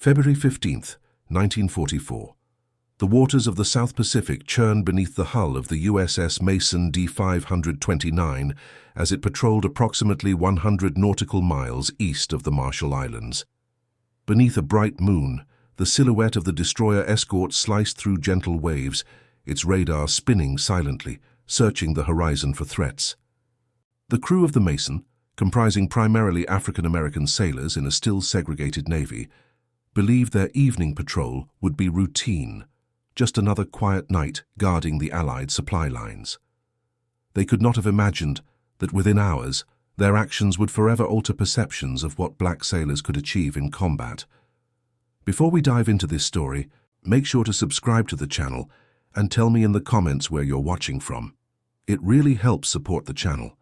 February 15th, 1944. The waters of the South Pacific churned beneath the hull of the USS Mason D-529 as it patrolled approximately 100 nautical miles east of the Marshall Islands. Beneath a bright moon, the silhouette of the destroyer escort sliced through gentle waves, its radar spinning silently, searching the horizon for threats. The crew of the Mason, comprising primarily African-American sailors in a still segregated navy, believed their evening patrol would be routine, just another quiet night guarding the Allied supply lines. They could not have imagined that within hours, their actions would forever alter perceptions of what black sailors could achieve in combat. Before we dive into this story, make sure to subscribe to the channel and tell me in the comments where you're watching from. It really helps support the channel.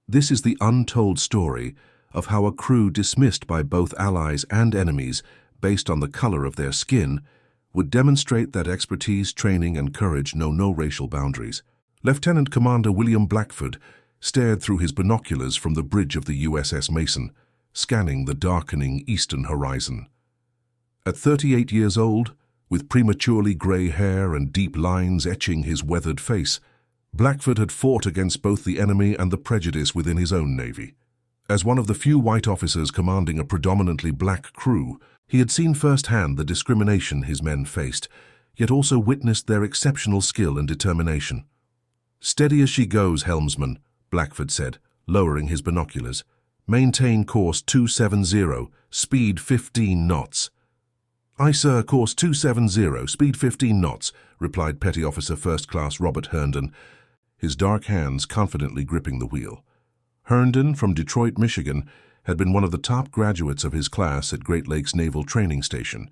This is the untold story of how a crew dismissed by both allies and enemies based on the color of their skin would demonstrate that expertise, training, and courage know no racial boundaries. Lieutenant Commander William Blackford stared through his binoculars from the bridge of the USS Mason, scanning the darkening eastern horizon. At 38 years old, with prematurely gray hair and deep lines etching his weathered face, Blackford had fought against both the enemy and the prejudice within his own navy. As one of the few white officers commanding a predominantly black crew, he had seen firsthand the discrimination his men faced, yet also witnessed their exceptional skill and determination. "Steady as she goes, helmsman," Blackford said, lowering his binoculars. "Maintain course 270, speed 15 knots. "Aye, sir, course 270, speed 15 knots, replied Petty Officer First Class Robert Herndon, his dark hands confidently gripping the wheel. Herndon, from Detroit, Michigan, had been one of the top graduates of his class at Great Lakes Naval Training Station,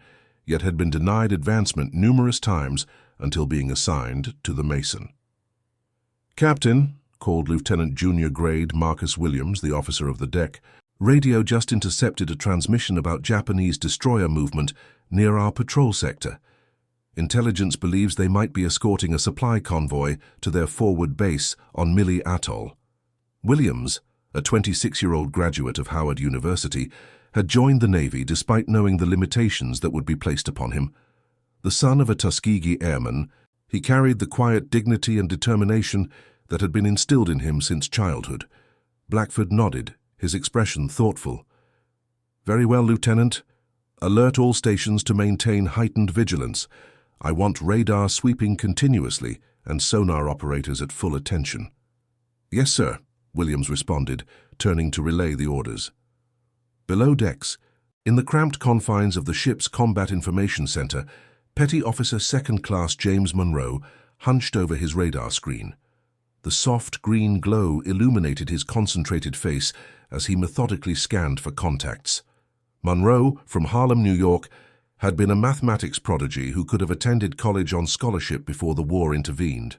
yet had been denied advancement numerous times until being assigned to the Mason. "Captain," called Lieutenant Junior Grade Marcus Williams, the officer of the deck, "radio just intercepted a transmission about Japanese destroyer movement near our patrol sector. Intelligence believes they might be escorting a supply convoy to their forward base on Mili Atoll." Williams, a 26-year-old graduate of Howard University, had joined the Navy despite knowing the limitations that would be placed upon him. The son of a Tuskegee airman, he carried the quiet dignity and determination that had been instilled in him since childhood. Blackford nodded, his expression thoughtful. "Very well, Lieutenant. Alert all stations to maintain heightened vigilance. I want radar sweeping continuously and sonar operators at full attention." "Yes, sir," Williams responded, turning to relay the orders. Below decks, in the cramped confines of the ship's Combat Information Center, Petty Officer Second Class James Monroe hunched over his radar screen. The soft green glow illuminated his concentrated face as he methodically scanned for contacts. Monroe, from Harlem, New York, had been a mathematics prodigy who could have attended college on scholarship before the war intervened.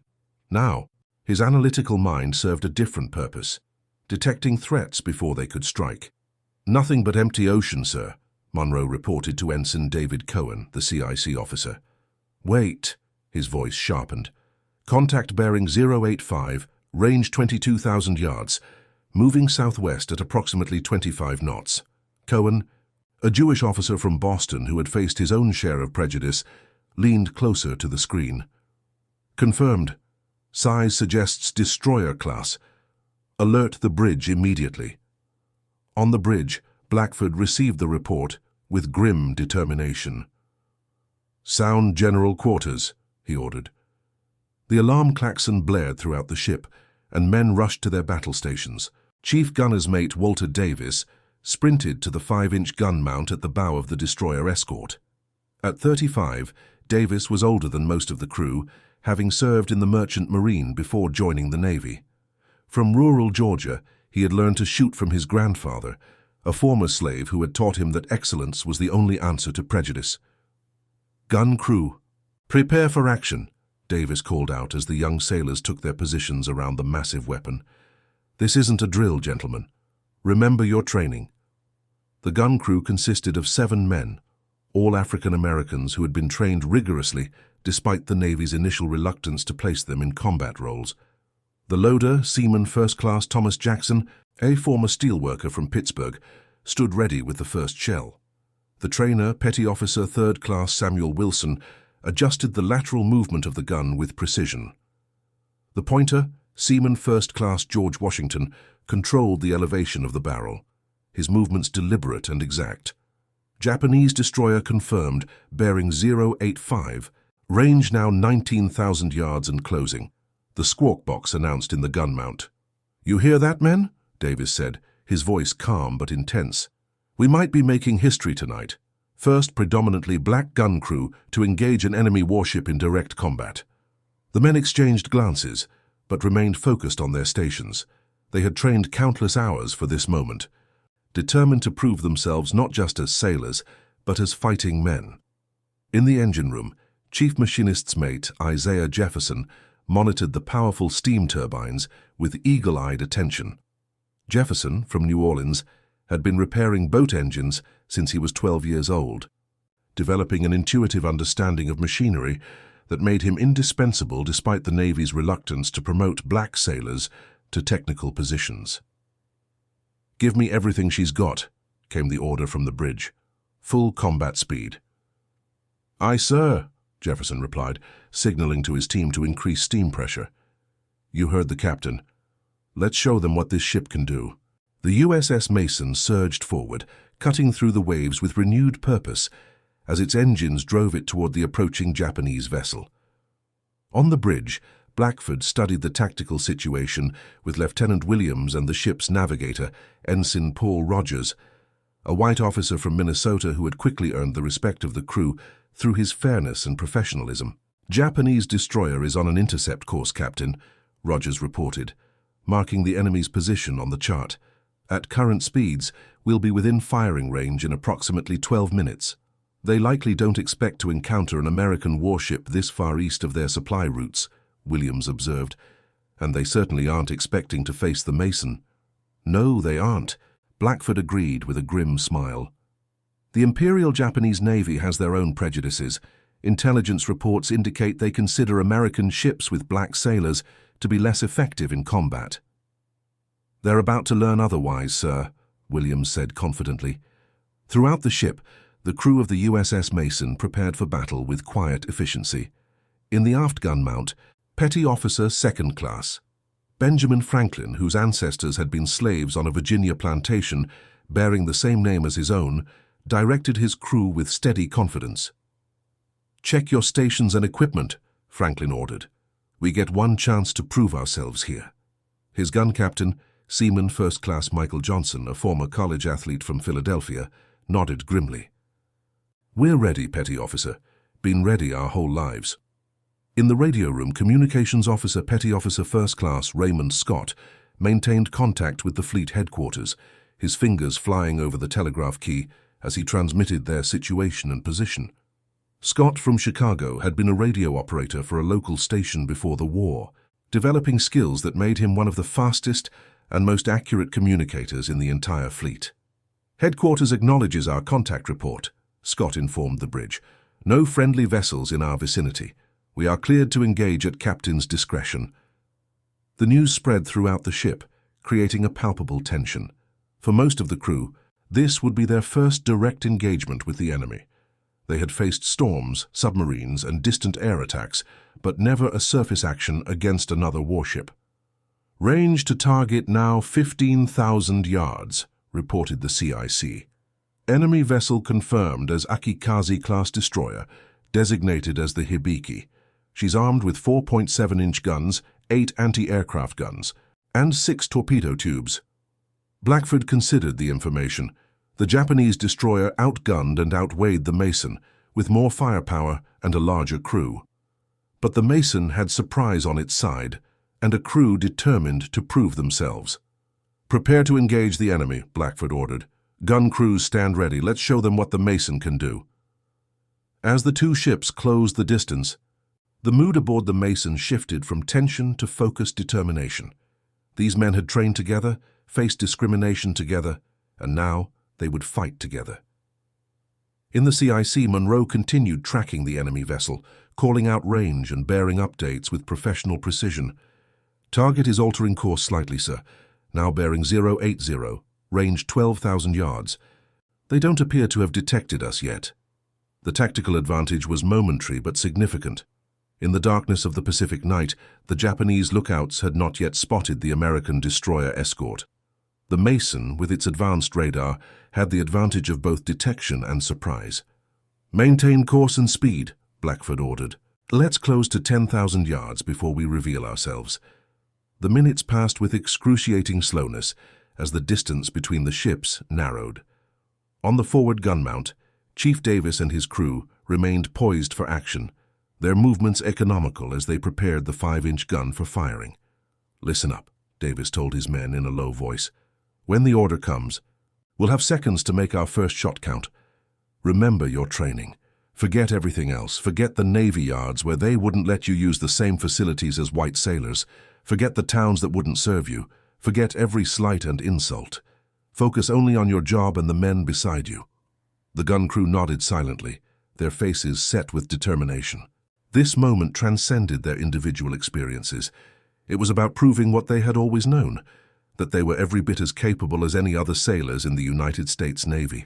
Now, his analytical mind served a different purpose, detecting threats before they could strike. "Nothing but empty ocean, sir," Monroe reported to Ensign David Cohen, the CIC officer. "Wait," his voice sharpened. "Contact bearing 085, range 22,000 yards, moving southwest at approximately 25 knots. Cohen, a Jewish officer from Boston who had faced his own share of prejudice, leaned closer to the screen. "Confirmed. Size suggests destroyer class. Alert the bridge immediately." On the bridge, Blackford received the report with grim determination. "Sound general quarters," he ordered. The alarm klaxon blared throughout the ship, and men rushed to their battle stations. Chief Gunner's Mate Walter Davis sprinted to the 5-inch gun mount at the bow of the destroyer escort. At 35, Davis was older than most of the crew, having served in the Merchant Marine before joining the Navy. From rural Georgia, he had learned to shoot from his grandfather, a former slave who had taught him that excellence was the only answer to prejudice. "Gun crew, prepare for action," Davis called out as the young sailors took their positions around the massive weapon. "This isn't a drill, gentlemen. Remember your training." The gun crew consisted of 7 men, all African Americans who had been trained rigorously despite the Navy's initial reluctance to place them in combat roles. The loader, Seaman First Class Thomas Jackson, a former steelworker from Pittsburgh, stood ready with the first shell. The trainer, Petty Officer 3rd Class Samuel Wilson, adjusted the lateral movement of the gun with precision. The pointer, Seaman 1st Class George Washington, controlled the elevation of the barrel, his movements deliberate and exact. Japanese destroyer confirmed, bearing 085, range now 19,000 yards and closing. The squawk box announced in the gun mount. "You hear that, men?" Davis said, his voice calm but intense. "We might be making history tonight. First predominantly black gun crew to engage an enemy warship in direct combat." The men exchanged glances, but remained focused on their stations. They had trained countless hours for this moment, determined to prove themselves not just as sailors, but as fighting men. In the engine room, Chief Machinist's mate, Isaiah Jefferson, monitored the powerful steam turbines with eagle-eyed attention. Jefferson, from New Orleans, had been repairing boat engines since he was 12 years old, developing an intuitive understanding of machinery that made him indispensable despite the Navy's reluctance to promote black sailors to technical positions. "Give me everything she's got," came the order from the bridge. "Full combat speed." "Aye, sir," Jefferson replied, signaling to his team to increase steam pressure. "You heard the captain. Let's show them what this ship can do." The USS Mason surged forward, cutting through the waves with renewed purpose as its engines drove it toward the approaching Japanese vessel. On the bridge, Blackford studied the tactical situation with Lieutenant Williams and the ship's navigator, Ensign Paul Rogers, a white officer from Minnesota who had quickly earned the respect of the crew through his fairness and professionalism. "Japanese destroyer is on an intercept course, Captain," Rogers reported, marking the enemy's position on the chart. "At current speeds, we'll be within firing range in approximately 12 minutes. They likely don't expect to encounter an American warship this far east of their supply routes," Williams observed, "and they certainly aren't expecting to face the Mason." "No, they aren't," Blackford agreed with a grim smile. "The Imperial Japanese Navy has their own prejudices. Intelligence reports indicate they consider American ships with black sailors to be less effective in combat." "They're about to learn otherwise, sir," Williams said confidently. Throughout the ship, the crew of the USS Mason prepared for battle with quiet efficiency. In the aft gun mount, Petty Officer 2nd Class Benjamin Franklin, whose ancestors had been slaves on a Virginia plantation bearing the same name as his own, directed his crew with steady confidence. "Check your stations and equipment," Franklin ordered. "We get one chance to prove ourselves here." His gun captain, Seaman 1st Class Michael Johnson, a former college athlete from Philadelphia, nodded grimly. "We're ready, Petty Officer. Been ready our whole lives." In the radio room, Communications Officer Petty Officer 1st Class Raymond Scott maintained contact with the fleet headquarters, his fingers flying over the telegraph key as he transmitted their situation and position. Scott from Chicago had been a radio operator for a local station before the war, developing skills that made him one of the fastest and most accurate communicators in the entire fleet. "Headquarters acknowledges our contact report," Scott informed the bridge. "No friendly vessels in our vicinity. We are cleared to engage at captain's discretion." The news spread throughout the ship, creating a palpable tension. For most of the crew, this would be their first direct engagement with the enemy. They had faced storms, submarines, and distant air attacks, but never a surface action against another warship. "Range to target now 15,000 yards, reported the CIC. "Enemy vessel confirmed as Akikaze-class destroyer, designated as the Hibiki. She's armed with 4.7-inch guns, 8 anti-aircraft guns, and 6 torpedo tubes." Blackford considered the information. The Japanese destroyer outgunned and outweighed the Mason, with more firepower and a larger crew. But the Mason had surprise on its side, and a crew determined to prove themselves. "Prepare to engage the enemy," Blackford ordered. "Gun crews stand ready. Let's show them what the Mason can do." As the two ships closed the distance, the mood aboard the Mason shifted from tension to focused determination. These men had trained together, faced discrimination together, and now they would fight together. In the CIC, Monroe continued tracking the enemy vessel, calling out range and bearing updates with professional precision. "Target is altering course slightly, sir. Now bearing 080, range 12,000 yards. They don't appear to have detected us yet. The tactical advantage was momentary but significant. In the darkness of the Pacific night, the Japanese lookouts had not yet spotted the American destroyer escort. The Mason, with its advanced radar, had the advantage of both detection and surprise. "Maintain course and speed," Blackford ordered. "Let's close to 10,000 yards before we reveal ourselves." The minutes passed with excruciating slowness as the distance between the ships narrowed. On the forward gun mount, Chief Davis and his crew remained poised for action, their movements economical as they prepared the 5-inch gun for firing. "Listen up," Davis told his men in a low voice. "When the order comes, we'll have seconds to make our first shot count. Remember your training. Forget everything else. Forget the Navy yards where they wouldn't let you use the same facilities as white sailors. Forget the towns that wouldn't serve you. Forget every slight and insult. Focus only on your job and the men beside you." The gun crew nodded silently, their faces set with determination. This moment transcended their individual experiences. It was about proving what they had always known, that they were every bit as capable as any other sailors in the United States Navy.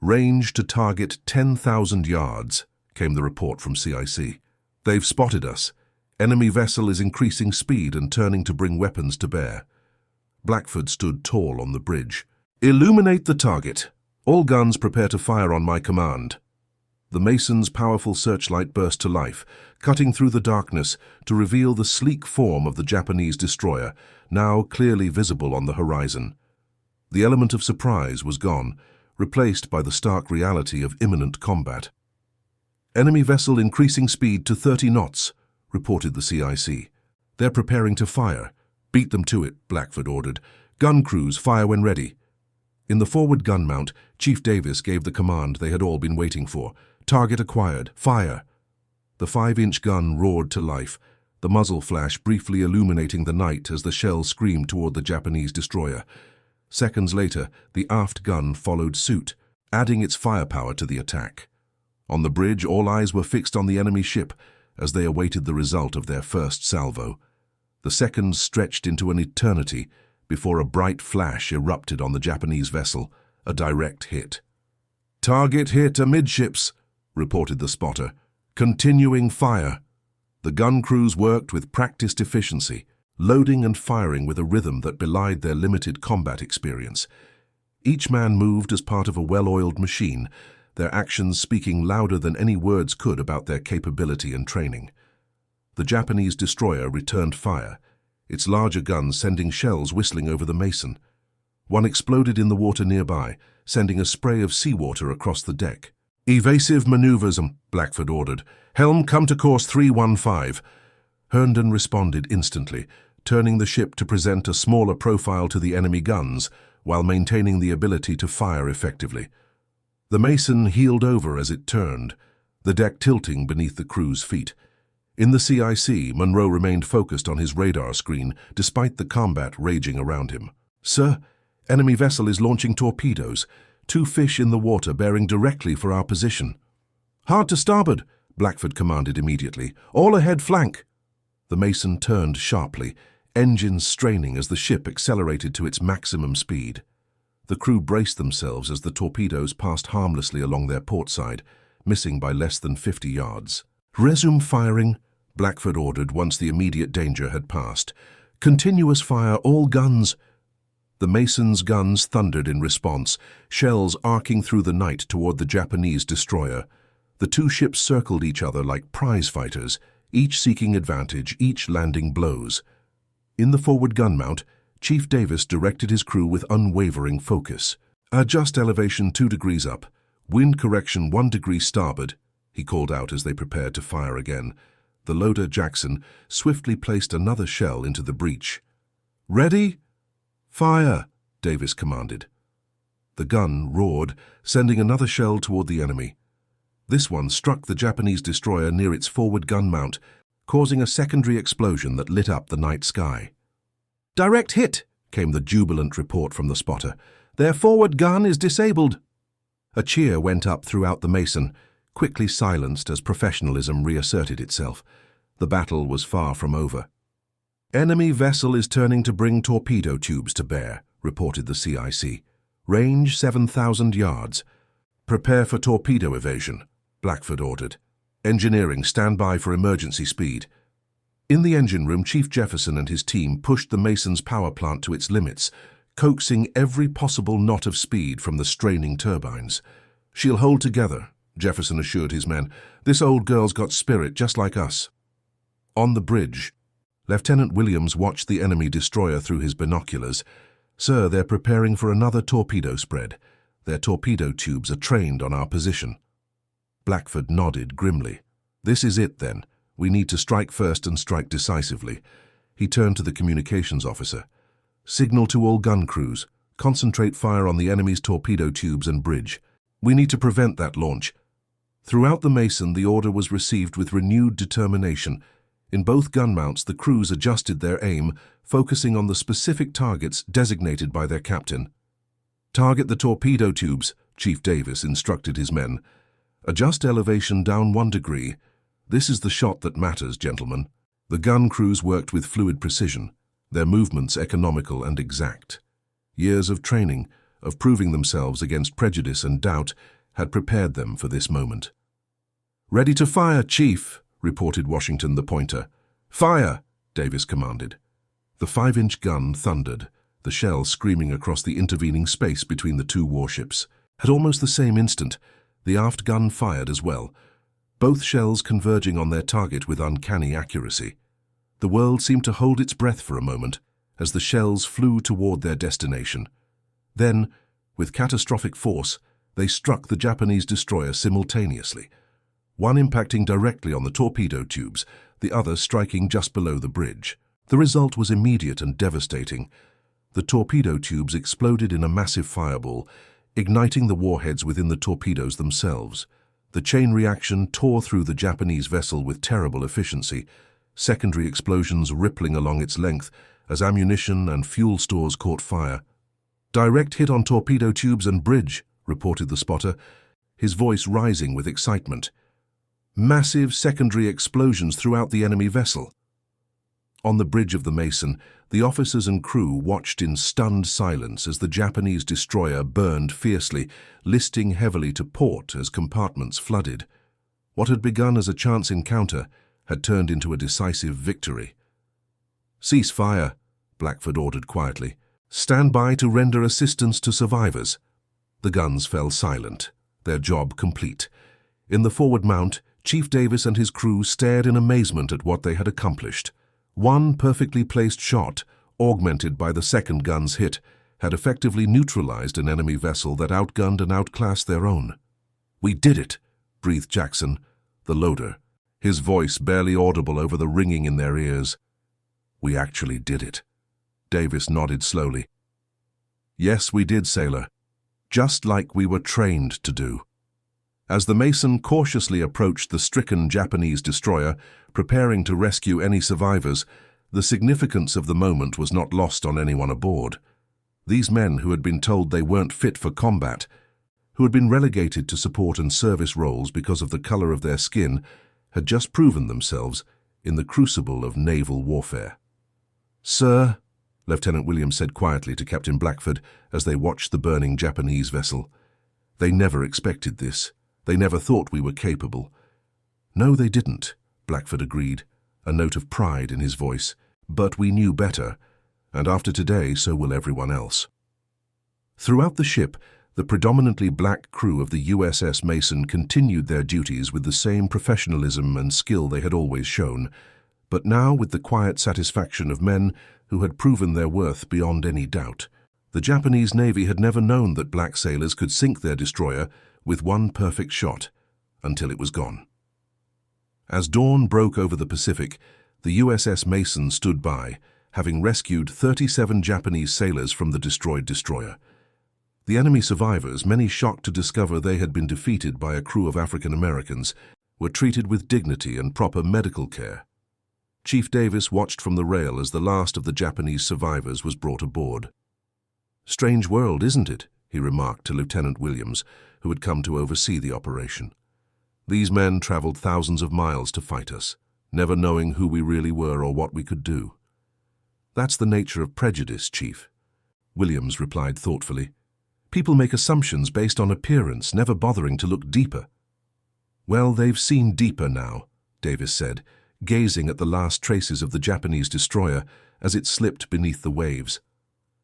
"Range to target 10,000 yards, came the report from CIC. "They've spotted us. Enemy vessel is increasing speed and turning to bring weapons to bear." Blackford stood tall on the bridge. "Illuminate the target. All guns prepare to fire on my command." The Mason's powerful searchlight burst to life, cutting through the darkness to reveal the sleek form of the Japanese destroyer, now clearly visible on the horizon. The element of surprise was gone, replaced by the stark reality of imminent combat. "Enemy vessel increasing speed to 30 knots, reported the CIC. "They're preparing to fire." "Beat them to it," Blackford ordered. "Gun crews, fire when ready." In the forward gun mount, Chief Davis gave the command they had all been waiting for. "Target acquired. Fire." The 5-inch gun roared to life, the muzzle flash briefly illuminating the night as the shell screamed toward the Japanese destroyer. Seconds later, the aft gun followed suit, adding its firepower to the attack. On the bridge, all eyes were fixed on the enemy ship as they awaited the result of their first salvo. The seconds stretched into an eternity before a bright flash erupted on the Japanese vessel, a direct hit. "Target hit amidships," reported the spotter. "Continuing fire." The gun crews worked with practiced efficiency, loading and firing with a rhythm that belied their limited combat experience. Each man moved as part of a well-oiled machine, their actions speaking louder than any words could about their capability and training. The Japanese destroyer returned fire, its larger guns sending shells whistling over the Mason. One exploded in the water nearby, sending a spray of seawater across the deck. "Evasive maneuvers," Blackford ordered. "Helm, come to course 315. Herndon responded instantly, turning the ship to present a smaller profile to the enemy guns, while maintaining the ability to fire effectively. The Mason heeled over as it turned, the deck tilting beneath the crew's feet. In the CIC, Monroe remained focused on his radar screen, despite the combat raging around him. "Sir, enemy vessel is launching torpedoes. 2 fish in the water bearing directly for our position." "Hard to starboard," Blackford commanded immediately. "All ahead flank." The Mason turned sharply, engines straining as the ship accelerated to its maximum speed. The crew braced themselves as the torpedoes passed harmlessly along their port side, missing by less than 50 yards. "Resume firing," Blackford ordered once the immediate danger had passed. "Continuous fire, all guns." The Mason's guns thundered in response, shells arcing through the night toward the Japanese destroyer. The 2 ships circled each other like prize fighters, each seeking advantage, each landing blows. In the forward gun mount, Chief Davis directed his crew with unwavering focus. "Adjust elevation 2 degrees up. Wind correction 1 degree starboard," he called out as they prepared to fire again. The loader, Jackson, swiftly placed another shell into the breach. "Ready? Fire," Davis commanded. The gun roared, sending another shell toward the enemy. This one struck the Japanese destroyer near its forward gun mount, causing a secondary explosion that lit up the night sky. "Direct hit," came the jubilant report from the spotter. "Their forward gun is disabled." A cheer went up throughout the Mason, quickly silenced as professionalism reasserted itself. The battle was far from over. "Enemy vessel is turning to bring torpedo tubes to bear," reported the CIC. Range 7,000 yards. Prepare for torpedo evasion, Blackford ordered. Engineering, stand by for emergency speed. In the engine room, Chief Jefferson and his team pushed the Mason's power plant to its limits, coaxing every possible knot of speed from the straining turbines. "She'll hold together," Jefferson assured his men. "This old girl's got spirit just like us." On the bridge, Lieutenant Williams watched the enemy destroyer through his binoculars. "Sir, they're preparing for another torpedo spread. Their torpedo tubes are trained on our position." Blackford nodded grimly. "This is it, then. We need to strike first and strike decisively." He turned to the communications officer. "Signal to all gun crews. Concentrate fire on the enemy's torpedo tubes and bridge. We need to prevent that launch." Throughout the Mason, the order was received with renewed determination. In both gun mounts, the crews adjusted their aim, focusing on the specific targets designated by their captain. "Target the torpedo tubes," Chief Davis instructed his men. "Adjust elevation down 1 degree. This is the shot that matters, gentlemen." The gun crews worked with fluid precision, their movements economical and exact. Years of training, of proving themselves against prejudice and doubt, had prepared them for this moment. "Ready to fire, Chief," reported Washington the pointer. "Fire," Davis commanded. The 5-inch gun thundered, the shell screaming across the intervening space between the two warships. At almost the same instant, the aft gun fired as well, both shells converging on their target with uncanny accuracy. The world seemed to hold its breath for a moment as the shells flew toward their destination. Then, with catastrophic force, they struck the Japanese destroyer simultaneously, one impacting directly on the torpedo tubes, the other striking just below the bridge. The result was immediate and devastating. The torpedo tubes exploded in a massive fireball, igniting the warheads within the torpedoes themselves. The chain reaction tore through the Japanese vessel with terrible efficiency, secondary explosions rippling along its length as ammunition and fuel stores caught fire. "Direct hit on torpedo tubes and bridge," reported the spotter, his voice rising with excitement. "Massive secondary explosions throughout the enemy vessel." On the bridge of the Mason, the officers and crew watched in stunned silence as the Japanese destroyer burned fiercely, listing heavily to port as compartments flooded. What had begun as a chance encounter had turned into a decisive victory. "Cease fire," Blackford ordered quietly. "Stand by to render assistance to survivors." The guns fell silent, their job complete. In the forward mount, Chief Davis and his crew stared in amazement at what they had accomplished. One perfectly placed shot, augmented by the second gun's hit, had effectively neutralized an enemy vessel that outgunned and outclassed their own. "We did it," breathed Jackson, the loader, his voice barely audible over the ringing in their ears. "We actually did it." Davis nodded slowly. "Yes, we did, sailor. Just like we were trained to do." As the Mason cautiously approached the stricken Japanese destroyer, preparing to rescue any survivors, the significance of the moment was not lost on anyone aboard. These men who had been told they weren't fit for combat, who had been relegated to support and service roles because of the color of their skin, had just proven themselves in the crucible of naval warfare. "Sir," Lieutenant Williams said quietly to Captain Blackford as they watched the burning Japanese vessel, "they never expected this. They never thought we were capable." "No, they didn't," Blackford agreed, a note of pride in his voice. "But we knew better, and after today so will everyone else." Throughout the ship, the predominantly black crew of the USS Mason continued their duties with the same professionalism and skill they had always shown, but now with the quiet satisfaction of men who had proven their worth beyond any doubt. The Japanese Navy had never known that black sailors could sink their destroyer with one perfect shot, until it was gone. As dawn broke over the Pacific, the USS Mason stood by, having rescued 37 Japanese sailors from the destroyed destroyer. The enemy survivors, many shocked to discover they had been defeated by a crew of African Americans, were treated with dignity and proper medical care. Chief Davis watched from the rail as the last of the Japanese survivors was brought aboard. "Strange world, isn't it?" he remarked to Lieutenant Williams, who had come to oversee the operation. "These men traveled thousands of miles to fight us, never knowing who we really were or what we could do." "That's the nature of prejudice, Chief," Williams replied thoughtfully. People make assumptions based on appearance, never bothering to look deeper. Well, they've seen deeper now, Davis said, gazing at the last traces of the Japanese destroyer as it slipped beneath the waves.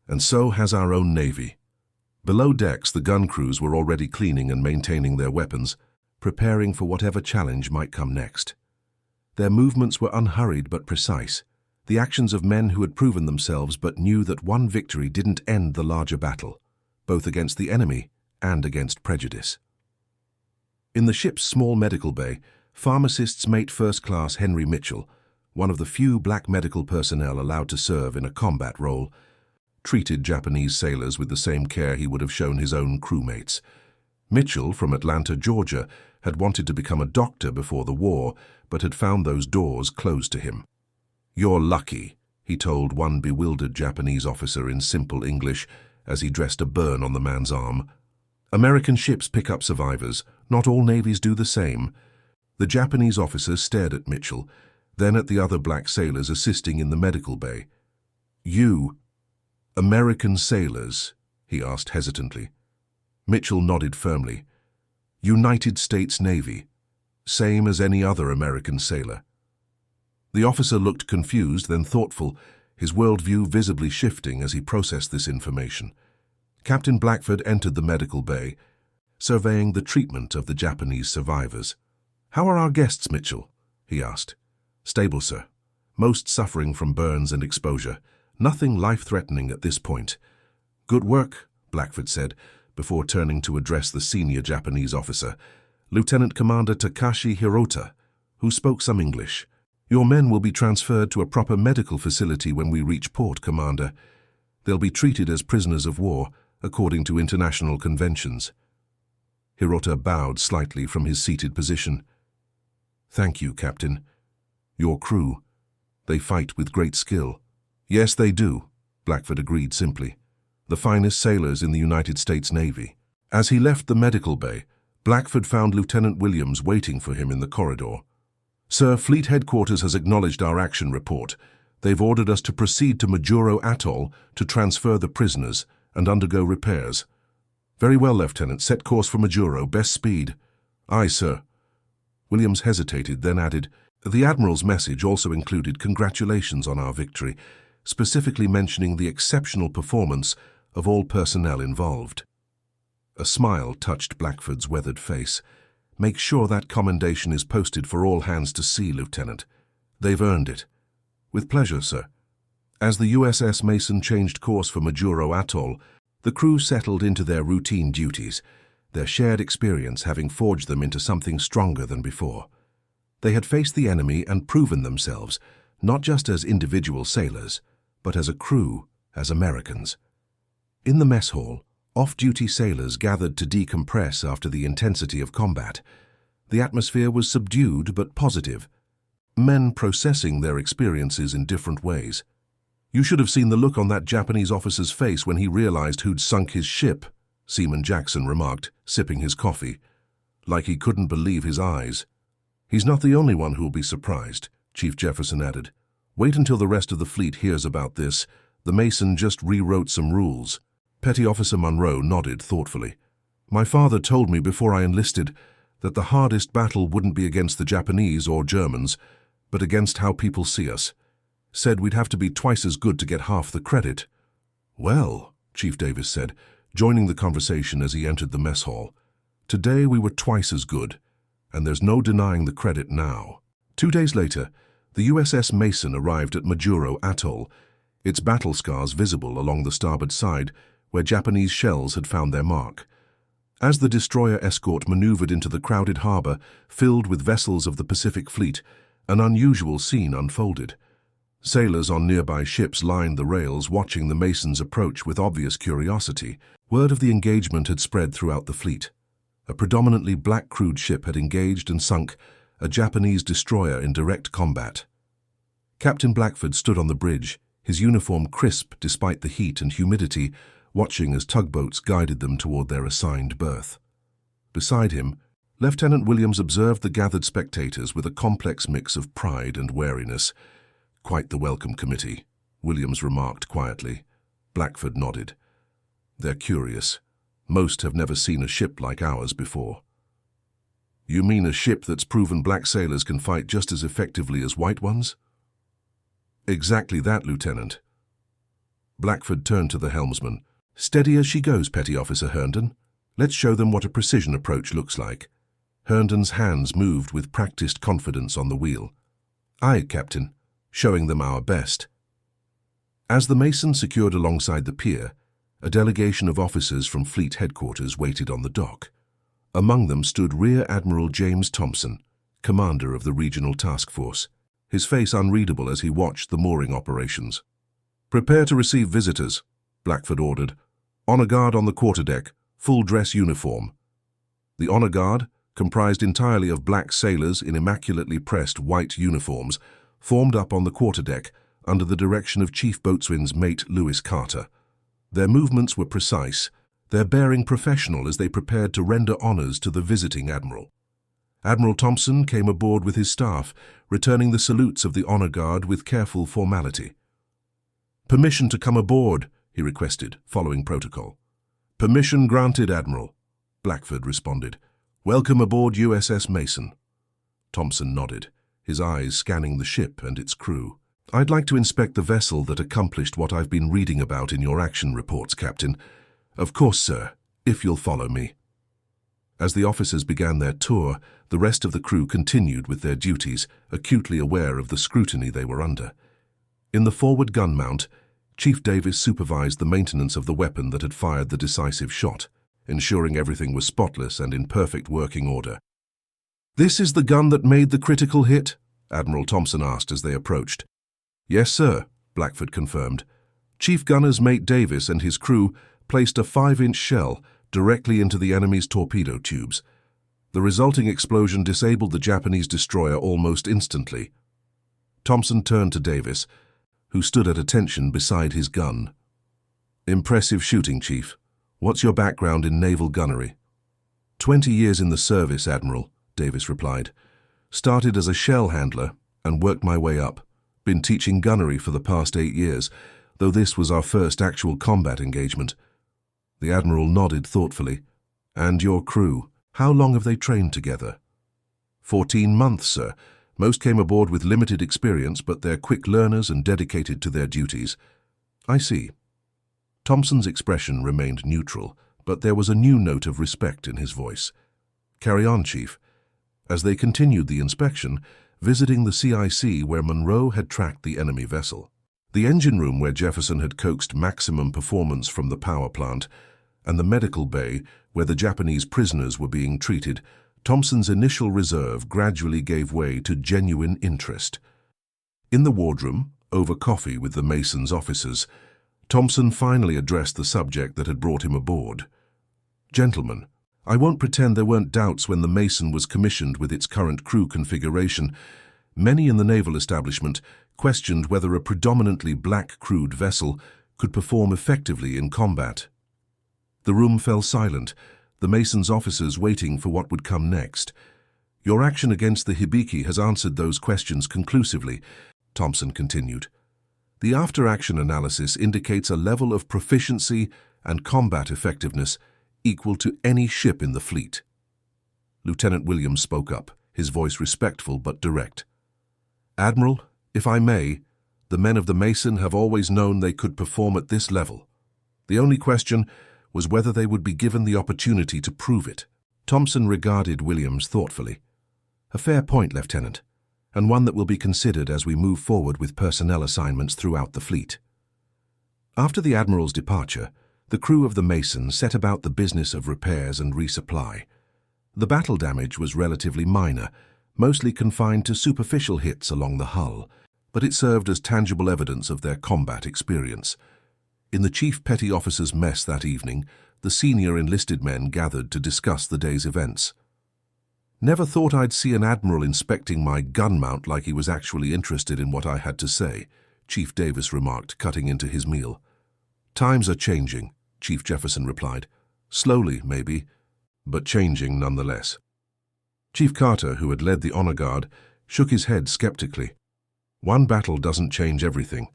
And so has our own Navy. Below decks, the gun crews were already cleaning and maintaining their weapons, preparing for whatever challenge might come next. Their movements were unhurried but precise, the actions of men who had proven themselves but knew that one victory didn't end the larger battle, both against the enemy and against prejudice. In the ship's small medical bay, pharmacist's mate First Class Henry Mitchell, one of the few black medical personnel allowed to serve in a combat role, treated Japanese sailors with the same care he would have shown his own crewmates. Mitchell, from Atlanta, Georgia, had wanted to become a doctor before the war, but had found those doors closed to him. "You're lucky," he told one bewildered Japanese officer in simple English as he dressed a burn on the man's arm. "American ships pick up survivors. Not all navies do the same." The Japanese officer stared at Mitchell, then at the other black sailors assisting in the medical bay. "You, American sailors?" he asked hesitantly. Mitchell nodded firmly. "United States Navy, same as any other American sailor." The officer looked confused, then thoughtful, his worldview visibly shifting as he processed this information. Captain Blackford entered the medical bay, surveying the treatment of the Japanese survivors. "How are our guests, Mitchell?" he asked. "Stable, sir. Most suffering from burns and exposure. Nothing life-threatening at this point." "Good work," Blackford said, before turning to address the senior Japanese officer, Lieutenant Commander Takashi Hirota, who spoke some English. "Your men will be transferred to a proper medical facility when we reach port, Commander. They'll be treated as prisoners of war, according to international conventions." Hirota bowed slightly from his seated position. "Thank you, Captain. Your crew, they fight with great skill." "Yes, they do," Blackford agreed simply. "The finest sailors in the United States Navy." As he left the medical bay, Blackford found Lieutenant Williams waiting for him in the corridor. "Sir, Fleet Headquarters has acknowledged our action report. They've ordered us to proceed to Majuro Atoll to transfer the prisoners and undergo repairs." "Very well, Lieutenant. Set course for Majuro. Best speed." "Aye, sir." Williams hesitated, then added, "The Admiral's message also included congratulations on our victory, specifically mentioning the exceptional performance of all personnel involved." A smile touched Blackford's weathered face. "Make sure that commendation is posted for all hands to see, Lieutenant. They've earned it." "With pleasure, sir." As the USS Mason changed course for Majuro Atoll, the crew settled into their routine duties, their shared experience having forged them into something stronger than before. They had faced the enemy and proven themselves, not just as individual sailors, but as a crew, as Americans. In the mess hall, off-duty sailors gathered to decompress after the intensity of combat. The atmosphere was subdued but positive, men processing their experiences in different ways. "You should have seen the look on that Japanese officer's face when he realized who'd sunk his ship," Seaman Jackson remarked, sipping his coffee. "Like he couldn't believe his eyes." "He's not the only one who'll be surprised," Chief Jefferson added. "Wait until the rest of the fleet hears about this. The Mason just rewrote some rules." Petty Officer Monroe nodded thoughtfully. "My father told me before I enlisted that the hardest battle wouldn't be against the Japanese or Germans, but against how people see us. Said we'd have to be twice as good to get half the credit." "Well," Chief Davis said, joining the conversation as he entered the mess hall, "today we were twice as good, and there's no denying the credit now." 2 days later, the USS Mason arrived at Majuro Atoll, its battle scars visible along the starboard side, where Japanese shells had found their mark. As the destroyer escort maneuvered into the crowded harbor filled with vessels of the Pacific Fleet, an unusual scene unfolded. Sailors on nearby ships lined the rails, watching the Masons approach with obvious curiosity. Word of the engagement had spread throughout the fleet. A predominantly black-crewed ship had engaged and sunk a Japanese destroyer in direct combat. Captain Blackford stood on the bridge, his uniform crisp despite the heat and humidity, watching as tugboats guided them toward their assigned berth. Beside him, Lieutenant Williams observed the gathered spectators with a complex mix of pride and wariness. "Quite the welcome committee," Williams remarked quietly. Blackford nodded. "They're curious. Most have never seen a ship like ours before." "You mean a ship that's proven black sailors can fight just as effectively as white ones?" "Exactly that, Lieutenant." Blackford turned to the helmsman. "Steady as she goes, Petty Officer Herndon. Let's show them what a precision approach looks like." Herndon's hands moved with practiced confidence on the wheel. "Aye, Captain, showing them our best." As the Mason secured alongside the pier, a delegation of officers from Fleet Headquarters waited on the dock. Among them stood Rear Admiral James Thompson, commander of the Regional Task Force, his face unreadable as he watched the mooring operations. "Prepare to receive visitors," Blackford ordered. "Honor guard on the quarterdeck, full dress uniform." The honor guard, comprised entirely of black sailors in immaculately pressed white uniforms, formed up on the quarterdeck under the direction of Chief Boatswain's mate Lewis Carter. Their movements were precise, their bearing professional as they prepared to render honors to the visiting admiral. Admiral Thompson came aboard with his staff, returning the salutes of the honor guard with careful formality. "Permission to come aboard," he requested, following protocol. "Permission granted, Admiral," Blackford responded. "Welcome aboard USS Mason." Thompson nodded, his eyes scanning the ship and its crew. "I'd like to inspect the vessel that accomplished what I've been reading about in your action reports, Captain." "Of course, sir, if you'll follow me." As the officers began their tour, the rest of the crew continued with their duties, acutely aware of the scrutiny they were under. In the forward gun mount, Chief Davis supervised the maintenance of the weapon that had fired the decisive shot, ensuring everything was spotless and in perfect working order. "This is the gun that made the critical hit?" Admiral Thompson asked as they approached. "Yes, sir," Blackford confirmed. Chief Gunner's mate Davis and his crew placed a 5-inch shell directly into the enemy's torpedo tubes. The resulting explosion disabled the Japanese destroyer almost instantly. Thompson turned to Davis, who stood at attention beside his gun. "Impressive shooting, Chief. What's your background in naval gunnery?" 20 years in the service, Admiral," Davis replied. "Started as a shell handler and worked my way up. Been teaching gunnery for the past 8 years, though this was our first actual combat engagement." The Admiral nodded thoughtfully. "And your crew, how long have they trained together?" 14 months, sir. Most came aboard with limited experience, but they're quick learners and dedicated to their duties." "I see." Thompson's expression remained neutral, but there was a new note of respect in his voice. "Carry on, Chief." As they continued the inspection, visiting the CIC where Monroe had tracked the enemy vessel, the engine room where Jefferson had coaxed maximum performance from the power plant, and the medical bay where the Japanese prisoners were being treated, Thompson's initial reserve gradually gave way to genuine interest. In the wardroom, over coffee with the Mason's officers, Thompson finally addressed the subject that had brought him aboard. "Gentlemen, I won't pretend there weren't doubts when the Mason was commissioned with its current crew configuration. Many in the naval establishment questioned whether a predominantly black-crewed vessel could perform effectively in combat." The room fell silent, the Mason's officers waiting for what would come next. "Your action against the Hibiki has answered those questions conclusively," Thompson continued. "The after-action analysis indicates a level of proficiency and combat effectiveness equal to any ship in the fleet." Lieutenant Williams spoke up, his voice respectful but direct. "Admiral, if I may, the men of the Mason have always known they could perform at this level. The only question was whether they would be given the opportunity to prove it." Thompson regarded Williams thoughtfully. "A fair point, Lieutenant, and one that will be considered as we move forward with personnel assignments throughout the fleet." After the Admiral's departure, the crew of the Mason set about the business of repairs and resupply. The battle damage was relatively minor, mostly confined to superficial hits along the hull, but it served as tangible evidence of their combat experience. In the Chief Petty Officer's mess that evening, the senior enlisted men gathered to discuss the day's events. "Never thought I'd see an admiral inspecting my gun mount like he was actually interested in what I had to say," Chief Davis remarked, cutting into his meal. "Times are changing," Chief Jefferson replied. "Slowly, maybe, but changing nonetheless." Chief Carter, who had led the honor guard, shook his head skeptically. "One battle doesn't change everything.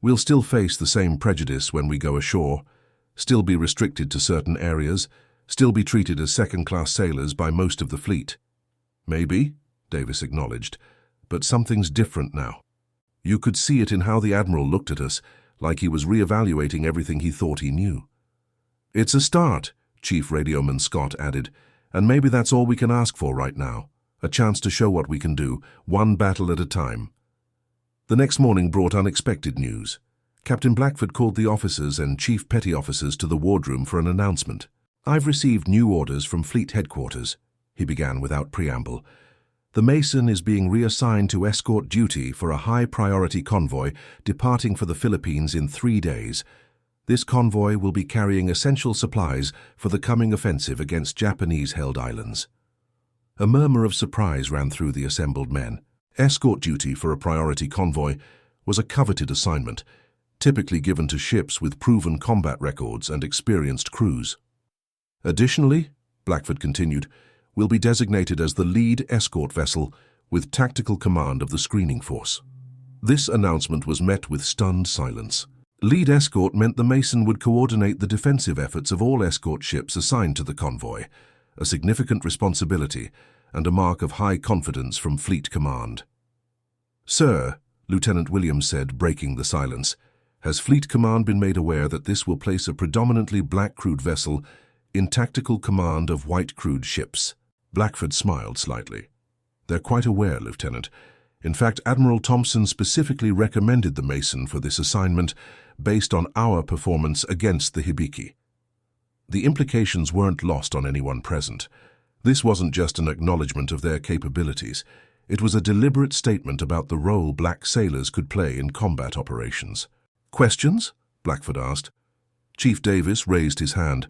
We'll still face the same prejudice when we go ashore. still be restricted to certain areas, still be treated as second-class sailors by most of the fleet. Maybe, Davis acknowledged, but something's different now. You could see it in how the Admiral looked at us, like he was re-evaluating everything he thought he knew. It's a start, Chief Radioman Scott added, and maybe that's all we can ask for right now, a chance to show what we can do, one battle at a time. The next morning brought unexpected news. Captain Blackford called the officers and chief petty officers to the wardroom for an announcement. I've received new orders from Fleet Headquarters, he began without preamble. The Mason is being reassigned to escort duty for a high-priority convoy departing for the Philippines in 3 days. This convoy will be carrying essential supplies for the coming offensive against Japanese-held islands. A murmur of surprise ran through the assembled men. Escort duty for a priority convoy was a coveted assignment, typically given to ships with proven combat records and experienced crews. Additionally, Blackford continued, will be designated as the lead escort vessel with tactical command of the screening force. This announcement was met with stunned silence. Lead escort meant the Mason would coordinate the defensive efforts of all escort ships assigned to the convoy, a significant responsibility and a mark of high confidence from Fleet Command. Sir, Lieutenant Williams said, breaking the silence, has Fleet Command been made aware that this will place a predominantly black-crewed vessel in tactical command of white-crewed ships? Blackford smiled slightly. They're quite aware, Lieutenant. In fact, Admiral Thompson specifically recommended the Mason for this assignment based on our performance against the Hibiki. The implications weren't lost on anyone present. This wasn't just an acknowledgement of their capabilities. It was a deliberate statement about the role black sailors could play in combat operations. Questions? Blackford asked. Chief Davis raised his hand.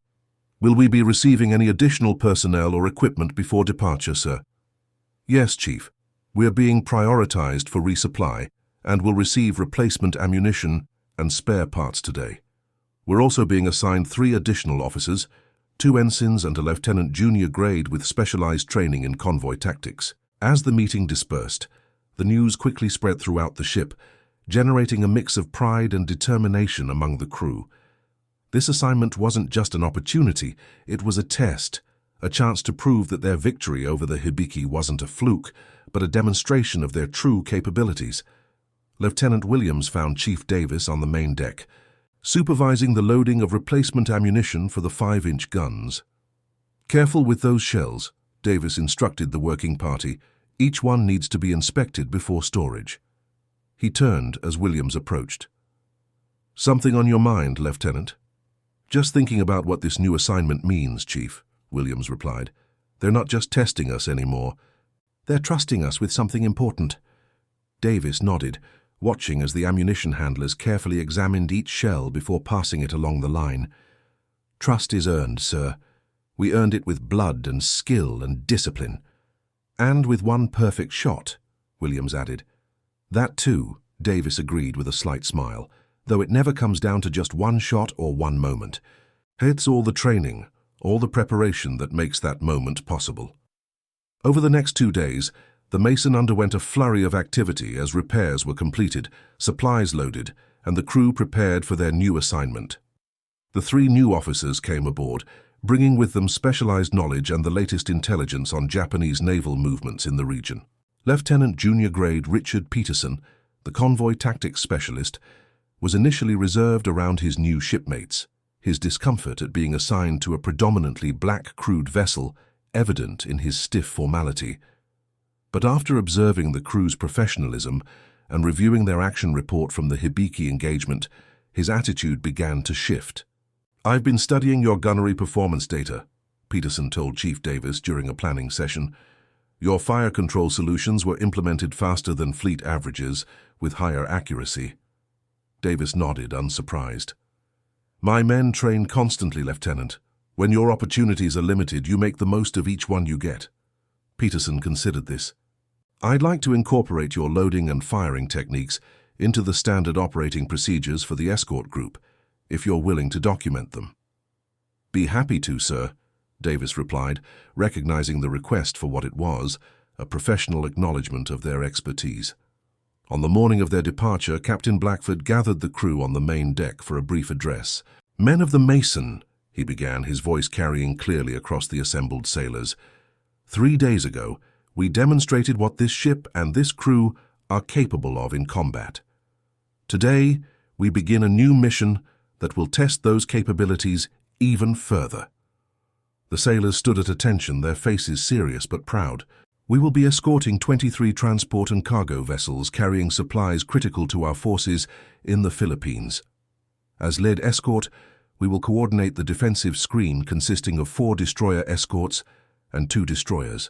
Will we be receiving any additional personnel or equipment before departure, sir? Yes, Chief. We're being prioritized for resupply and will receive replacement ammunition and spare parts today. We're also being assigned 3 additional officers, 2 ensigns and a lieutenant junior grade with specialized training in convoy tactics. As the meeting dispersed, the news quickly spread throughout the ship, generating a mix of pride and determination among the crew. This assignment wasn't just an opportunity, it was a test, a chance to prove that their victory over the Hibiki wasn't a fluke, but a demonstration of their true capabilities. Lieutenant Williams found Chief Davis on the main deck, supervising the loading of replacement ammunition for the 5-inch guns. Careful with those shells, Davis instructed the working party. Each one needs to be inspected before storage. He turned as Williams approached. Something on your mind, Lieutenant? Just thinking about what this new assignment means, Chief, Williams replied. They're not just testing us anymore. They're trusting us with something important. Davis nodded, watching as the ammunition handlers carefully examined each shell before passing it along the line. Trust is earned, sir. We earned it with blood and skill and discipline. And with one perfect shot, Williams added. That too, Davis agreed with a slight smile, though it never comes down to just one shot or one moment. It's all the training, all the preparation that makes that moment possible. Over the next 2 days, the Mason underwent a flurry of activity as repairs were completed, supplies loaded, and the crew prepared for their new assignment. The 3 new officers came aboard, bringing with them specialized knowledge and the latest intelligence on Japanese naval movements in the region. Lieutenant Junior Grade Richard Peterson, the convoy tactics specialist, was initially reserved around his new shipmates, his discomfort at being assigned to a predominantly black-crewed vessel evident in his stiff formality. But after observing the crew's professionalism and reviewing their action report from the Hibiki engagement, his attitude began to shift. I've been studying your gunnery performance data, Peterson told Chief Davis during a planning session. Your fire control solutions were implemented faster than fleet averages, with higher accuracy. Davis nodded, unsurprised. My men train constantly, Lieutenant. When your opportunities are limited, you make the most of each one you get. Peterson considered this. I'd like to incorporate your loading and firing techniques into the standard operating procedures for the escort group, if you're willing to document them. Be happy to, sir, Davis replied, recognizing the request for what it was, a professional acknowledgement of their expertise. On the morning of their departure, Captain Blackford gathered the crew on the main deck for a brief address. "Men of the Mason," he began, his voice carrying clearly across the assembled sailors. "3 days ago, we demonstrated what this ship and this crew are capable of in combat. Today, we begin a new mission that will test those capabilities even further." The sailors stood at attention, their faces serious but proud. "We will be escorting 23 transport and cargo vessels carrying supplies critical to our forces in the Philippines. As lead escort, we will coordinate the defensive screen consisting of 4 destroyer escorts and 2 destroyers.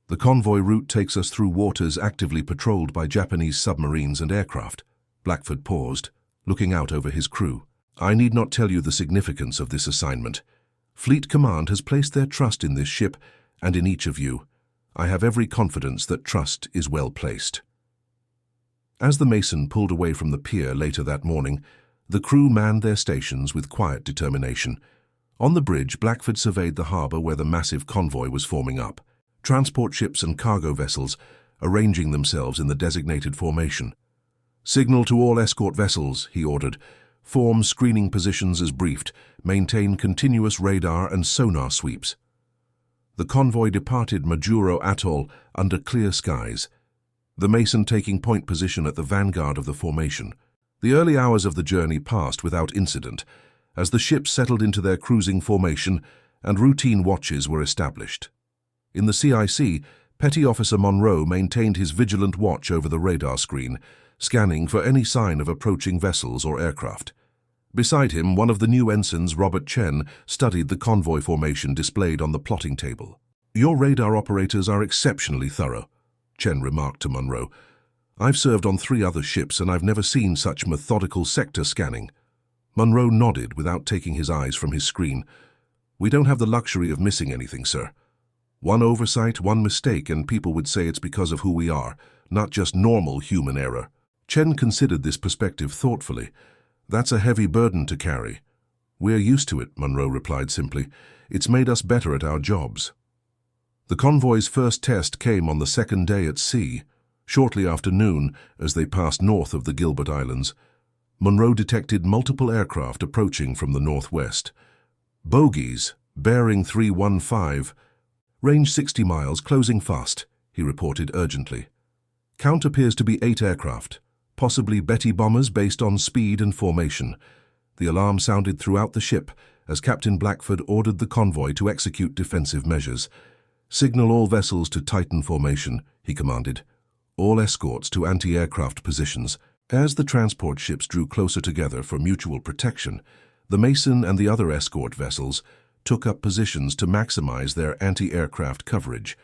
The convoy route takes us through waters actively patrolled by Japanese submarines and aircraft." Blackford paused, looking out over his crew. "I need not tell you the significance of this assignment. Fleet Command has placed their trust in this ship and in each of you. I have every confidence that trust is well placed." As the Mason pulled away from the pier later that morning, the crew manned their stations with quiet determination. On the bridge, Blackford surveyed the harbour where the massive convoy was forming up. Transport ships and cargo vessels arranging themselves in the designated formation. "Signal to all escort vessels," he ordered. "Form screening positions as briefed. Maintain continuous radar and sonar sweeps." The convoy departed Majuro Atoll under clear skies, the Mason taking point position at the vanguard of the formation. The early hours of the journey passed without incident, as the ships settled into their cruising formation and routine watches were established. In the CIC, Petty Officer Monroe maintained his vigilant watch over the radar screen, scanning for any sign of approaching vessels or aircraft. Beside him, one of the new ensigns, Robert Chen, studied the convoy formation displayed on the plotting table. "Your radar operators are exceptionally thorough," Chen remarked to Monroe. "I've served on 3 other ships and I've never seen such methodical sector scanning." Monroe nodded without taking his eyes from his screen. "We don't have the luxury of missing anything, sir. One oversight, one mistake, and people would say it's because of who we are, not just normal human error." Chen considered this perspective thoughtfully. "That's a heavy burden to carry." "We're used to it," Monroe replied simply. "It's made us better at our jobs." The convoy's first test came on the 2nd day at sea. Shortly after noon, as they passed north of the Gilbert Islands, Monroe detected multiple aircraft approaching from the northwest. "Bogies, bearing 315, range 60 miles, closing fast," he reported urgently. "Count appears to be 8 aircraft, possibly Betty bombers based on speed and formation." The alarm sounded throughout the ship as Captain Blackford ordered the convoy to execute defensive measures. "Signal all vessels to Titan formation," he commanded. "All escorts to anti-aircraft positions." As the transport ships drew closer together for mutual protection, the Mason and the other escort vessels took up positions to maximize their anti-aircraft coverage.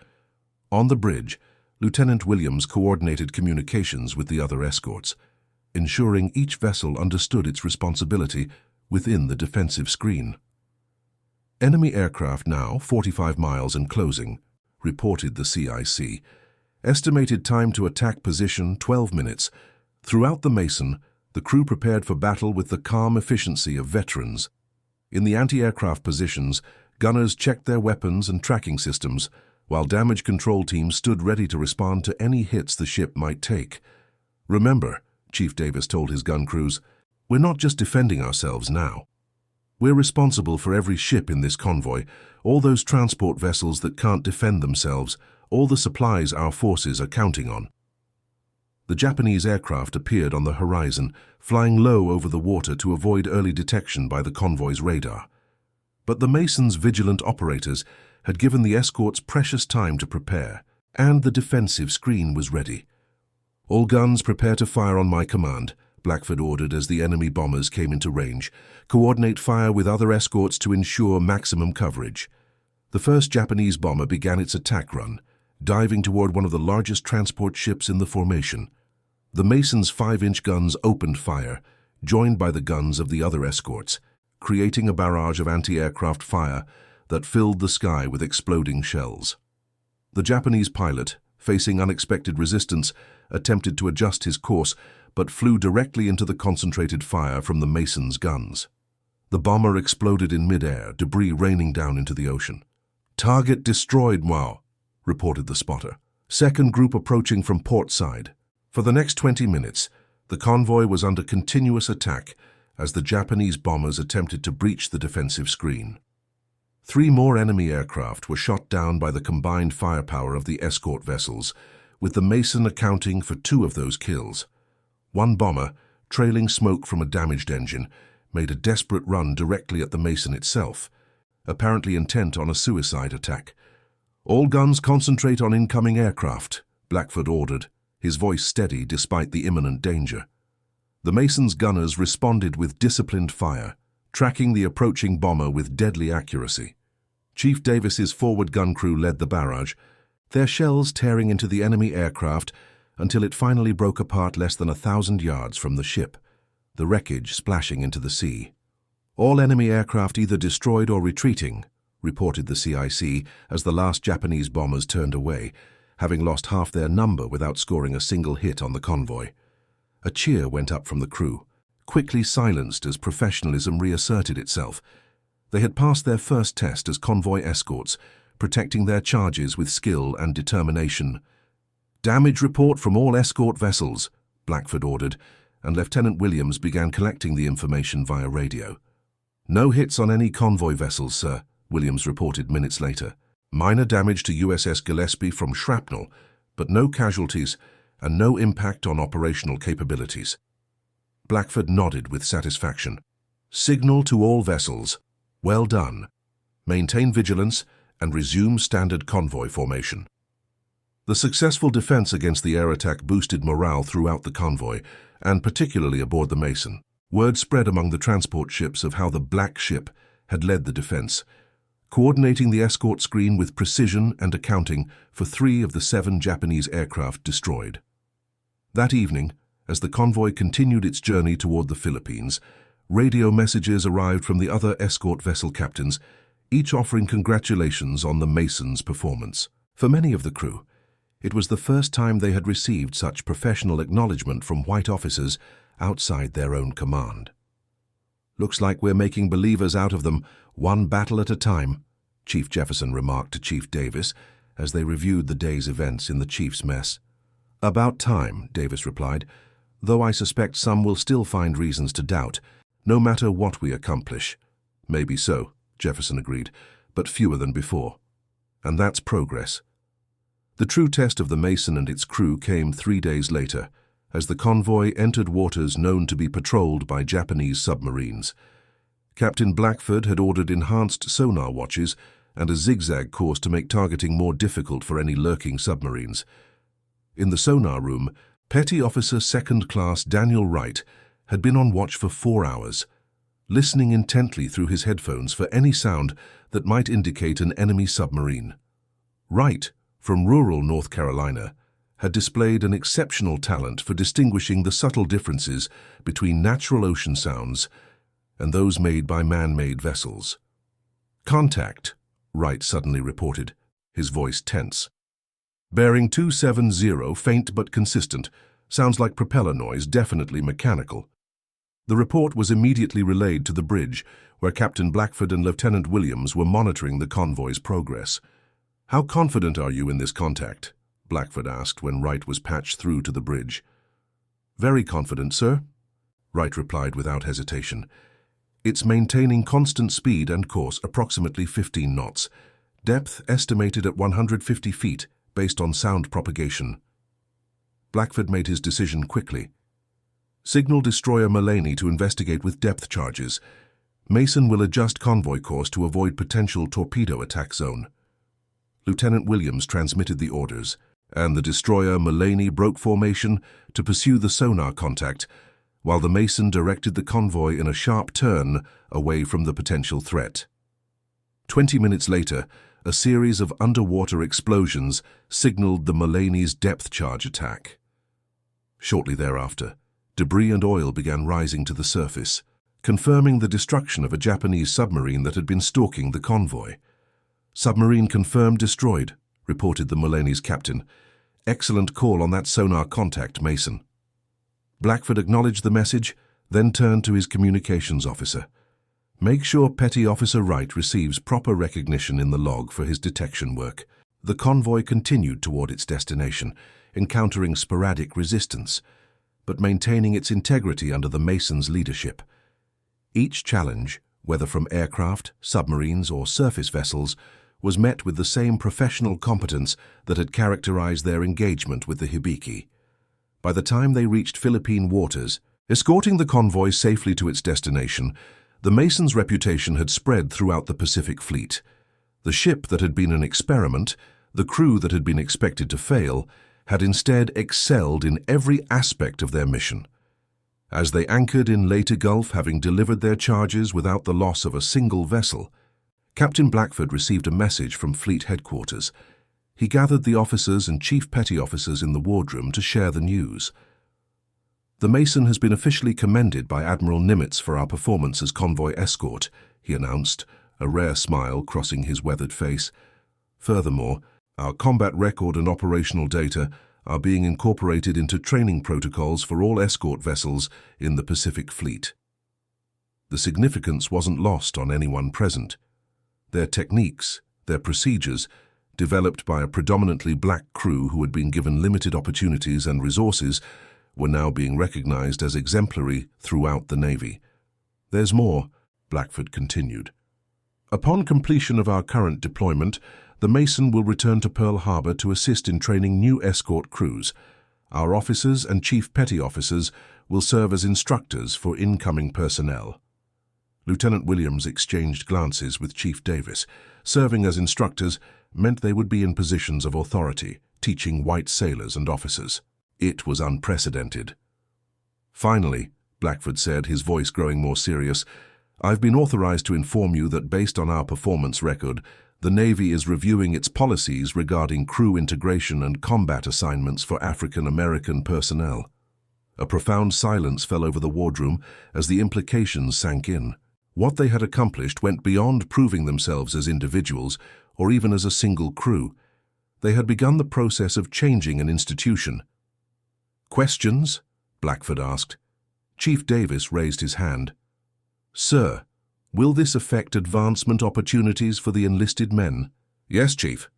On the bridge, Lieutenant Williams coordinated communications with the other escorts, ensuring each vessel understood its responsibility within the defensive screen. "Enemy aircraft now 45 miles and closing," reported the CIC. "Estimated time to attack position 12 minutes. Throughout the Mason, the crew prepared for battle with the calm efficiency of veterans. In the anti-aircraft positions, gunners checked their weapons and tracking systems, while damage control teams stood ready to respond to any hits the ship might take. Remember, Chief Davis told his gun crews, we're not just defending ourselves now. We're responsible for every ship in this convoy, all those transport vessels that can't defend themselves, all the supplies our forces are counting on. The Japanese aircraft appeared on the horizon, flying low over the water to avoid early detection by the convoy's radar. But the Mason's vigilant operators had given the escorts precious time to prepare, and the defensive screen was ready. All guns prepare to fire on my command, Blackford ordered as the enemy bombers came into range. Coordinate fire with other escorts to ensure maximum coverage. The first Japanese bomber began its attack run, diving toward one of the largest transport ships in the formation. The Mason's 5-inch guns opened fire, joined by the guns of the other escorts, creating a barrage of anti-aircraft fire that filled the sky with exploding shells. The Japanese pilot, facing unexpected resistance, attempted to adjust his course, but flew directly into the concentrated fire from the Mason's guns. The bomber exploded in mid-air, debris raining down into the ocean. "Target destroyed, Mao," reported the spotter. "Second group approaching from port side." For the next 20 minutes, the convoy was under continuous attack as the Japanese bombers attempted to breach the defensive screen. 3 more enemy aircraft were shot down by the combined firepower of the escort vessels, with the Mason accounting for 2 of those kills. One bomber, trailing smoke from a damaged engine, made a desperate run directly at the Mason itself, apparently intent on a suicide attack. "All guns concentrate on incoming aircraft," Blackford ordered, his voice steady despite the imminent danger. The Mason's gunners responded with disciplined fire, tracking the approaching bomber with deadly accuracy. Chief Davis's forward gun crew led the barrage, their shells tearing into the enemy aircraft until it finally broke apart less than 1,000 yards from the ship, the wreckage splashing into the sea. "All enemy aircraft either destroyed or retreating," reported the CIC as the last Japanese bombers turned away, having lost half their number without scoring a single hit on the convoy. A cheer went up from the crew, quickly silenced as professionalism reasserted itself. They had passed their first test as convoy escorts, protecting their charges with skill and determination. "Damage report from all escort vessels," Blackford ordered, and Lieutenant Williams began collecting the information via radio. "No hits on any convoy vessels, sir," Williams reported minutes later. "Minor damage to USS Gillespie from shrapnel, but no casualties and no impact on operational capabilities." Blackford nodded with satisfaction. "Signal to all vessels. Well done. Maintain vigilance and resume standard convoy formation." The successful defense against the air attack boosted morale throughout the convoy, and particularly aboard the Mason. Word spread among the transport ships of how the Black Ship had led the defense, coordinating the escort screen with precision and accounting for 3 of the 7 Japanese aircraft destroyed. That evening, as the convoy continued its journey toward the Philippines, radio messages arrived from the other escort vessel captains, each offering congratulations on the Mason's performance. For many of the crew, it was the first time they had received such professional acknowledgement from white officers outside their own command. "Looks like we're making believers out of them, one battle at a time," Chief Jefferson remarked to Chief Davis as they reviewed the day's events in the chief's mess. "About time," Davis replied, "though I suspect some will still find reasons to doubt, no matter what we accomplish." "Maybe so," Jefferson agreed, "but fewer than before. And that's progress." The true test of the Mason and its crew came 3 days later, as the convoy entered waters known to be patrolled by Japanese submarines. Captain Blackford had ordered enhanced sonar watches and a zigzag course to make targeting more difficult for any lurking submarines. In the sonar room, Petty Officer Second Class Daniel Wright had been on watch for 4 hours, listening intently through his headphones for any sound that might indicate an enemy submarine. Wright, from rural North Carolina, had displayed an exceptional talent for distinguishing the subtle differences between natural ocean sounds and those made by man-made vessels. "Contact," Wright suddenly reported, his voice tense. "Bearing 270, faint but consistent. Sounds like propeller noise, definitely mechanical." The report was immediately relayed to the bridge, where Captain Blackford and Lieutenant Williams were monitoring the convoy's progress. "How confident are you in this contact?" Blackford asked when Wright was patched through to the bridge. "Very confident, sir," Wright replied without hesitation. "It's maintaining constant speed and course approximately 15 knots. Depth estimated at 150 feet based on sound propagation." Blackford made his decision quickly. "Signal destroyer Mullaney to investigate with depth charges. Mason will adjust convoy course to avoid potential torpedo attack zone." Lieutenant Williams transmitted the orders, and the destroyer Mullaney broke formation to pursue the sonar contact, while the Mason directed the convoy in a sharp turn away from the potential threat. 20 minutes later, a series of underwater explosions signaled the Mullaney's depth charge attack. Shortly thereafter, debris and oil began rising to the surface, confirming the destruction of a Japanese submarine that had been stalking the convoy. "Submarine confirmed destroyed," reported the Mullaney's captain. "Excellent call on that sonar contact, Mason." Blackford acknowledged the message, then turned to his communications officer. "Make sure Petty Officer Wright receives proper recognition in the log for his detection work." The convoy continued toward its destination, encountering sporadic resistance, but maintaining its integrity under the Mason's leadership. Each challenge, whether from aircraft, submarines, or surface vessels, was met with the same professional competence that had characterized their engagement with the Hibiki. By the time they reached Philippine waters, escorting the convoy safely to its destination, the Masons' reputation had spread throughout the Pacific Fleet. The ship that had been an experiment, the crew that had been expected to fail, had instead excelled in every aspect of their mission. As they anchored in Leyte Gulf, having delivered their charges without the loss of a single vessel, Captain Blackford received a message from Fleet Headquarters. He gathered the officers and chief petty officers in the wardroom to share the news. "The Mason has been officially commended by Admiral Nimitz for our performance as convoy escort," he announced, a rare smile crossing his weathered face. "Furthermore, our combat record and operational data are being incorporated into training protocols for all escort vessels in the Pacific Fleet." The significance wasn't lost on anyone present. Their techniques, their procedures, developed by a predominantly black crew who had been given limited opportunities and resources, were now being recognized as exemplary throughout the Navy. "There's more," Blackford continued. "Upon completion of our current deployment, the Mason will return to Pearl Harbor to assist in training new escort crews. Our officers and chief petty officers will serve as instructors for incoming personnel." Lieutenant Williams exchanged glances with Chief Davis. Serving as instructors meant they would be in positions of authority, teaching white sailors and officers. It was unprecedented. "Finally," Blackford said, his voice growing more serious, "I've been authorized to inform you that based on our performance record, the Navy is reviewing its policies regarding crew integration and combat assignments for African American personnel." A profound silence fell over the wardroom as the implications sank in. What they had accomplished went beyond proving themselves as individuals or even as a single crew. They had begun the process of changing an institution. "Questions?" Blackford asked. Chief Davis raised his hand. "Sir, will this affect advancement opportunities for the enlisted men?" "Yes, Chief,"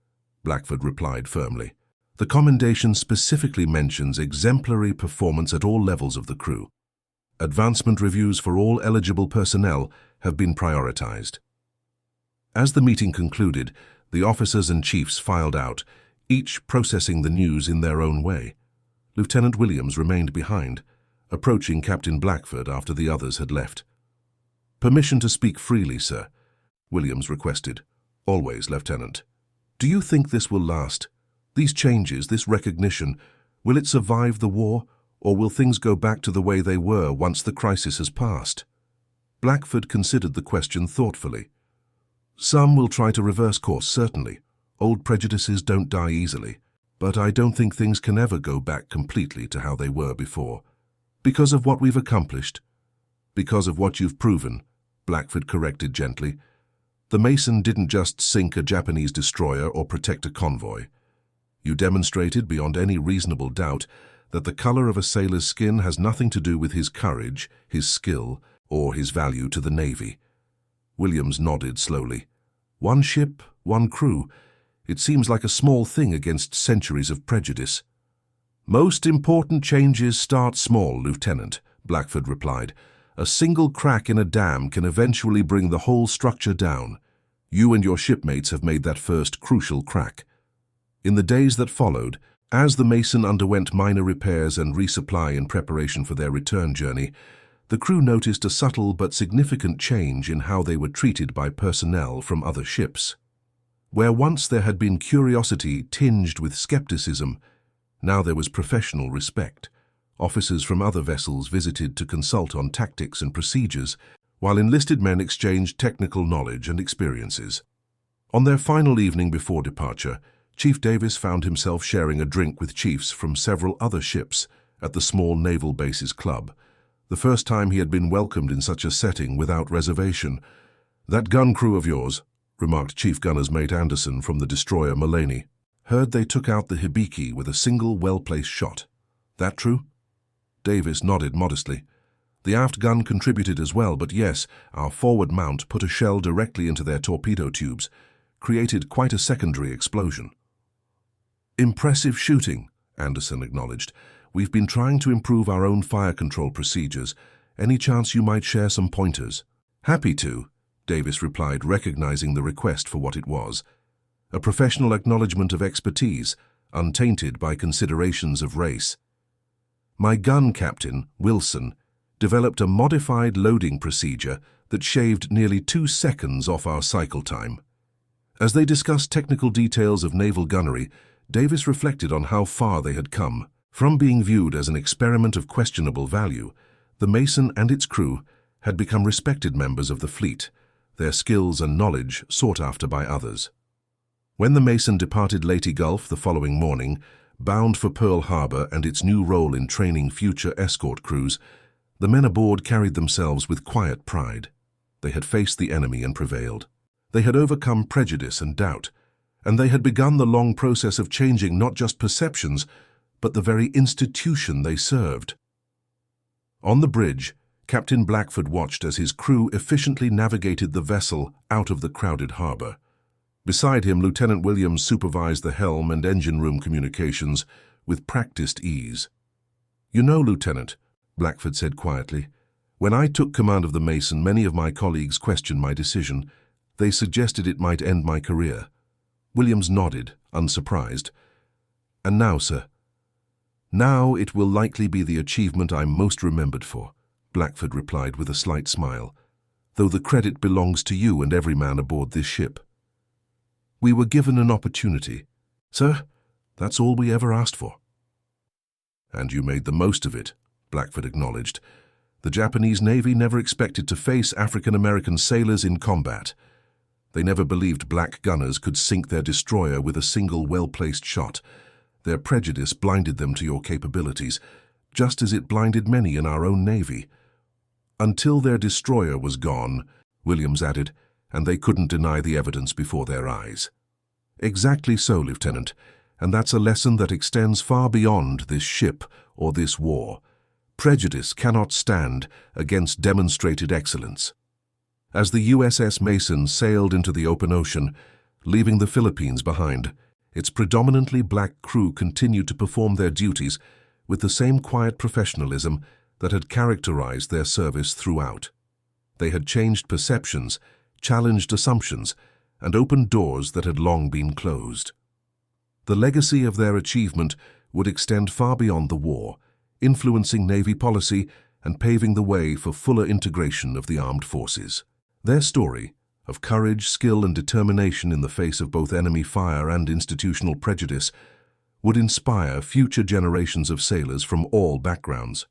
Blackford replied firmly. "The commendation specifically mentions exemplary performance at all levels of the crew. Advancement reviews for all eligible personnel have been prioritized." As the meeting concluded, the officers and chiefs filed out, each processing the news in their own way. Lieutenant Williams remained behind, approaching Captain Blackford after the others had left. "Permission to speak freely, sir," Williams requested. "Always, Lieutenant. Do you think this will last? These changes, this recognition, will it survive the war, or will things go back to the way they were once the crisis has passed?" Blackford considered the question thoughtfully. "Some will try to reverse course, certainly. Old prejudices don't die easily. But I don't think things can ever go back completely to how they were before. Because of what we've accomplished. Because of what you've proven," Blackford corrected gently. "The Mason didn't just sink a Japanese destroyer or protect a convoy. You demonstrated beyond any reasonable doubt that the color of a sailor's skin has nothing to do with his courage, his skill, or his value to the Navy." Williams nodded slowly. "One ship, one crew. It seems like a small thing against centuries of prejudice." "Most important changes start small, Lieutenant," Blackford replied. "A single crack in a dam can eventually bring the whole structure down. You and your shipmates have made that first crucial crack." In the days that followed, as the Mason underwent minor repairs and resupply in preparation for their return journey, the crew noticed a subtle but significant change in how they were treated by personnel from other ships. Where once there had been curiosity tinged with skepticism, now there was professional respect. Officers from other vessels visited to consult on tactics and procedures, while enlisted men exchanged technical knowledge and experiences. On their final evening before departure, Chief Davis found himself sharing a drink with chiefs from several other ships at the small Naval Bases Club. The first time he had been welcomed in such a setting without reservation. "That gun crew of yours," remarked Chief Gunner's Mate Anderson from the destroyer Mulaney, "heard they took out the Hibiki with a single well-placed shot. That true?" Davis nodded modestly. "The aft gun contributed as well, but yes, our forward mount put a shell directly into their torpedo tubes, created quite a secondary explosion." "Impressive shooting," Anderson acknowledged. "We've been trying to improve our own fire control procedures. Any chance you might share some pointers? Happy to, Davis replied, recognizing the request for what it was. A professional acknowledgement of expertise, untainted by considerations of race. My gun captain, Wilson, developed a modified loading procedure that shaved nearly 2 seconds off our cycle time. As they discussed technical details of naval gunnery, Davis reflected on how far they had come. From being viewed as an experiment of questionable value, the Mason and its crew had become respected members of the fleet, their skills and knowledge sought after by others. When the Mason departed Leyte Gulf the following morning, bound for Pearl Harbor and its new role in training future escort crews, the men aboard carried themselves with quiet pride. They had faced the enemy and prevailed. They had overcome prejudice and doubt, and they had begun the long process of changing not just perceptions, but the very institution they served. On the bridge, Captain Blackford watched as his crew efficiently navigated the vessel out of the crowded harbor. Beside him, Lieutenant Williams supervised the helm and engine room communications with practiced ease. "You know, Lieutenant," Blackford said quietly, "when I took command of the Mason, many of my colleagues questioned my decision. They suggested it might end my career." Williams nodded, unsurprised. "And now, sir?" "Now it will likely be the achievement I'm most remembered for," Blackford replied with a slight smile, "though the credit belongs to you and every man aboard this ship. We were given an opportunity. Sir, that's all we ever asked for." "And you made the most of it," Blackford acknowledged. "The Japanese Navy never expected to face African-American sailors in combat. They never believed black gunners could sink their destroyer with a single well-placed shot. Their prejudice blinded them to your capabilities, just as it blinded many in our own Navy. Until their destroyer was gone," Williams added, "and they couldn't deny the evidence before their eyes." "Exactly so, Lieutenant, and that's a lesson that extends far beyond this ship or this war. Prejudice cannot stand against demonstrated excellence." As the USS Mason sailed into the open ocean, leaving the Philippines behind, its predominantly black crew continued to perform their duties with the same quiet professionalism that had characterized their service throughout. They had changed perceptions, challenged assumptions, and opened doors that had long been closed. The legacy of their achievement would extend far beyond the war, influencing Navy policy and paving the way for fuller integration of the armed forces. Their story, of courage, skill, and determination in the face of both enemy fire and institutional prejudice, would inspire future generations of sailors from all backgrounds.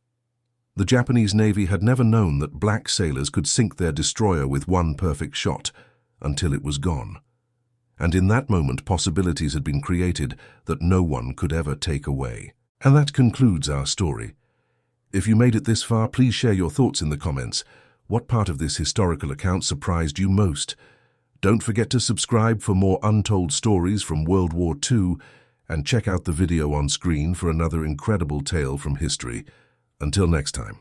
The Japanese Navy had never known that black sailors could sink their destroyer with one perfect shot until it was gone. And in that moment, possibilities had been created that no one could ever take away. And that concludes our story. If you made it this far, please share your thoughts in the comments. What part of this historical account surprised you most? Don't forget to subscribe for more untold stories from World War II, and check out the video on screen for another incredible tale from history. Until next time.